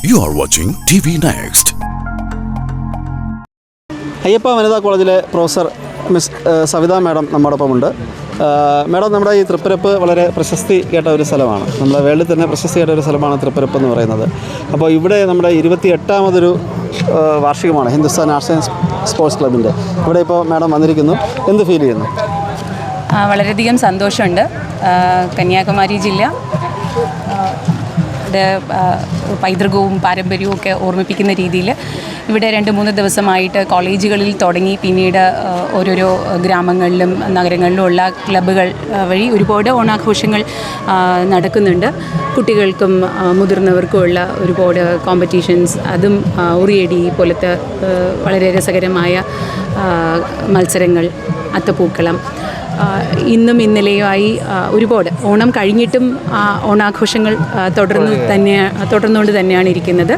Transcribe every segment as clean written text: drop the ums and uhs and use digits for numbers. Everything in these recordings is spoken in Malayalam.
You are watching TV Next. Ayyappa Vanitha കോളേജിലെ പ്രൊഫസർ മിസ് സവിത മാഡം നമ്മോടൊപ്പമുണ്ട്. മാഡം, നമ്മുടെ ഈ തൃപ്പരപ്പ് വളരെ പ്രശസ്തി കേട്ട ഒരു സ്ഥലമാണ്. നമ്മുടെ വേൾഡിൽ തന്നെ പ്രശസ്തി കേട്ട ഒരു സ്ഥലമാണ് തൃപ്പരപ്പ് എന്ന് പറയുന്നത്. അപ്പോൾ ഇവിടെ നമ്മുടെ 28ാമതൊരു വാർഷികമാണ് ഹിന്ദുസ്ഥാൻ ആർട്സ് ആൻഡ് സ്പോർട്സ് ക്ലബിൻ്റെ. ഇവിടെ ഇപ്പോൾ മാഡം വന്നിരിക്കുന്നു. എന്ത് ഫീൽ ചെയ്യുന്നു? വളരെയധികം സന്തോഷമുണ്ട്. കന്യാകുമാരി ജില്ല പൈതൃകവും പാരമ്പര്യവും ഒക്കെ ഓർമ്മിപ്പിക്കുന്ന രീതിയിൽ ഇവിടെ 2-3 ദിവസമായിട്ട് കോളേജുകളിൽ തുടങ്ങി പിന്നീട് ഓരോരോ ഗ്രാമങ്ങളിലും നഗരങ്ങളിലുമുള്ള ക്ലബ്ബുകൾ വഴി ഒരുപാട് ഓണാഘോഷങ്ങൾ നടക്കുന്നുണ്ട്. കുട്ടികൾക്കും മുതിർന്നവർക്കുമുള്ള ഒരുപാട് കോമ്പറ്റീഷൻസ്, അതും ഉറിയടി പോലത്തെ വളരെ രസകരമായ മത്സരങ്ങൾ, അത്തപ്പൂക്കളം, ഇന്നലെയുമായി ഒരുപാട് ഓണം കഴിഞ്ഞിട്ടും ഓണാഘോഷങ്ങൾ തുടർന്നുകൊണ്ട് തന്നെയാണ് ഇരിക്കുന്നത്.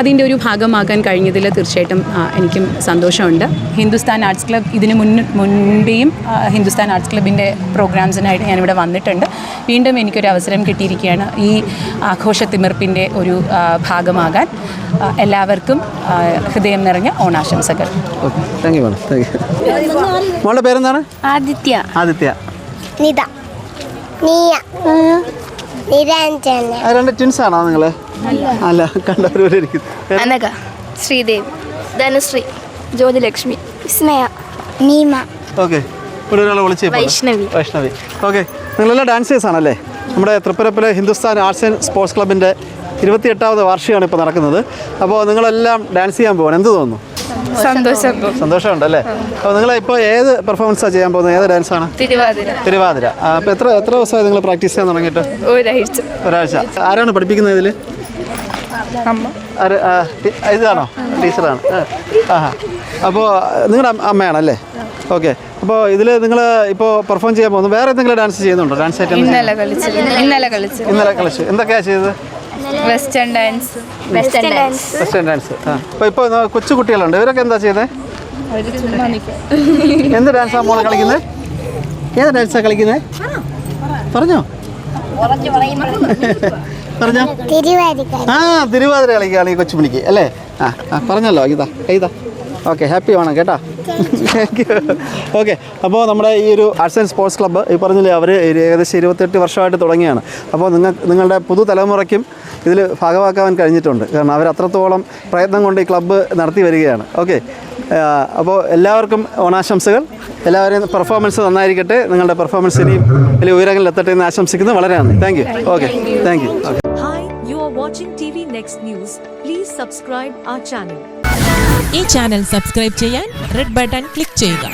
അതിൻ്റെ ഒരു ഭാഗമാകാൻ കഴിഞ്ഞതിൽ തീർച്ചയായിട്ടും എനിക്കും സന്തോഷമുണ്ട്. ഹിന്ദുസ്ഥാൻ ആർട്സ് ക്ലബ് ഇതിന് മുൻപേയും ഹിന്ദുസ്ഥാൻ ആർട്സ് ക്ലബിൻ്റെ പ്രോഗ്രാംസിനായിട്ട് ഞാനിവിടെ വന്നിട്ടുണ്ട്. വീണ്ടും എനിക്കൊരു അവസരം കിട്ടിയിരിക്കുകയാണ് ഈ ആഘോഷത്തിമിർപ്പിൻ്റെ ഒരു ഭാഗമാകാൻ. എല്ലാവർക്കും ഹൃദയം നിറഞ്ഞ ഓണാശംസകൾ. Thank you madam. Thank you. മോളുടെ പേരെന്താണ്? ആദിത്യ. നിത, നീയ, നിരഞ്ജന. രണ്ട് ട്വിൻസ് ആണോ നിങ്ങൾ? അല്ല, കണ്ടവരൂടെ അനഘ, ശ്രീദേവ്, ധനുശ്രീ, ജ്യോതിലക്ഷ്മി, വിസ്മയ, നീമ. ഓക്കെ, ഇവിടെ ഒരാളെ വിളിച്ചേ. വൈഷ്ണവി. ഓക്കെ, നിങ്ങളെല്ലാം ഡാൻസേഴ്സ് ആണല്ലേ? നമ്മുടെ തൃപ്പരപ്പിലെ ഹിന്ദുസ്ഥാൻ ആർട്സ് ആൻഡ് സ്പോർട്സ് ക്ലബിൻ്റെ 28ാമത് വാർഷികമാണ് ഇപ്പോൾ നടക്കുന്നത്. അപ്പോൾ നിങ്ങളെല്ലാം ഡാൻസ് ചെയ്യാൻ പോകണം. എന്ത് തോന്നുന്നു? സന്തോഷമുണ്ടല്ലേ? അപ്പോൾ നിങ്ങൾ ഇപ്പോൾ ഏത് പെർഫോമൻസാണ് ചെയ്യാൻ പോകുന്നത്? ഏത് ഡാൻസാണ്? തിരുവാതിര. അപ്പോൾ എത്ര ദിവസമായി നിങ്ങൾ പ്രാക്ടീസ് ചെയ്യാൻ തുടങ്ങിയിട്ട്? ഒരാഴ്ച. ആരാണ് പഠിപ്പിക്കുന്നത് ഇതിൽ? ഇതാണോ? ടീച്ചറാണ്. അപ്പോൾ നിങ്ങളുടെ അമ്മയാണല്ലേ? ഓക്കെ. അപ്പോൾ ഇതിൽ നിങ്ങൾ ഇപ്പോൾ പെർഫോം ചെയ്യാൻ പോകുന്നത് വേറെ എന്തെങ്കിലും ഡാൻസ് ചെയ്യുന്നുണ്ടോ? ഡാൻസ് ആയിട്ട് ഇന്നലെ കളിച്ചു. എന്തൊക്കെയാണ് ചെയ്തത്? Western dance. ഇപ്പോൾ കൊച്ചു കുട്ടികളുണ്ട്, ഇവരൊക്കെ എന്താ ചെയ്തത്? എന്ത് ഡാൻസാണ് മോളെ കളിക്കുന്നത്? ഏത് ഡാൻസാണ് കളിക്കുന്നത്? പറഞ്ഞോ. തിരുവാതിര കളിക്കുകയാണ് ഈ കൊച്ചുമണിക്ക് അല്ലേ? പറഞ്ഞല്ലോ. ഇതാ. ഓക്കെ, ഹാപ്പി വേണം കേട്ടോ. Thank you. ഓക്കെ, അപ്പോൾ നമ്മുടെ ഈ ഒരു ആർട്സ് ആൻഡ് സ്പോർട്സ് ക്ലബ്ബ് ഈ പറഞ്ഞില്ലേ, അവർ ഏകദേശം 28 വർഷമായിട്ട് തുടങ്ങിയാണ്. അപ്പോൾ നിങ്ങളുടെ പുതുതലമുറയ്ക്കും ഇതിൽ ഭാഗമാക്കാൻ കഴിഞ്ഞിട്ടുണ്ട്. കാരണം അവർ അത്രത്തോളം പ്രയത്നം കൊണ്ട് ഈ ക്ലബ്ബ് നടത്തി വരികയാണ്. ഓക്കെ, അപ്പോൾ എല്ലാവർക്കും ഓണാശംസകൾ. എല്ലാവരെയും പെർഫോമൻസ് നന്നായിരിക്കട്ടെ. നിങ്ങളുടെ പെർഫോമൻസ് ഇനിയും വലിയ ഉയരങ്ങളിലെത്തട്ടെ എന്ന് ആശംസിക്കുന്നു. വളരെ നന്ദി. Thank you. Okay, thank you. Hi, you are watching TV Next News. Please subscribe our channel. ഈ ചാനൽ സബ്സ്ക്രൈബ് ചെയ്യാൻ റെഡ് ബട്ടൺ ക്ലിക്ക് ചെയ്യുക.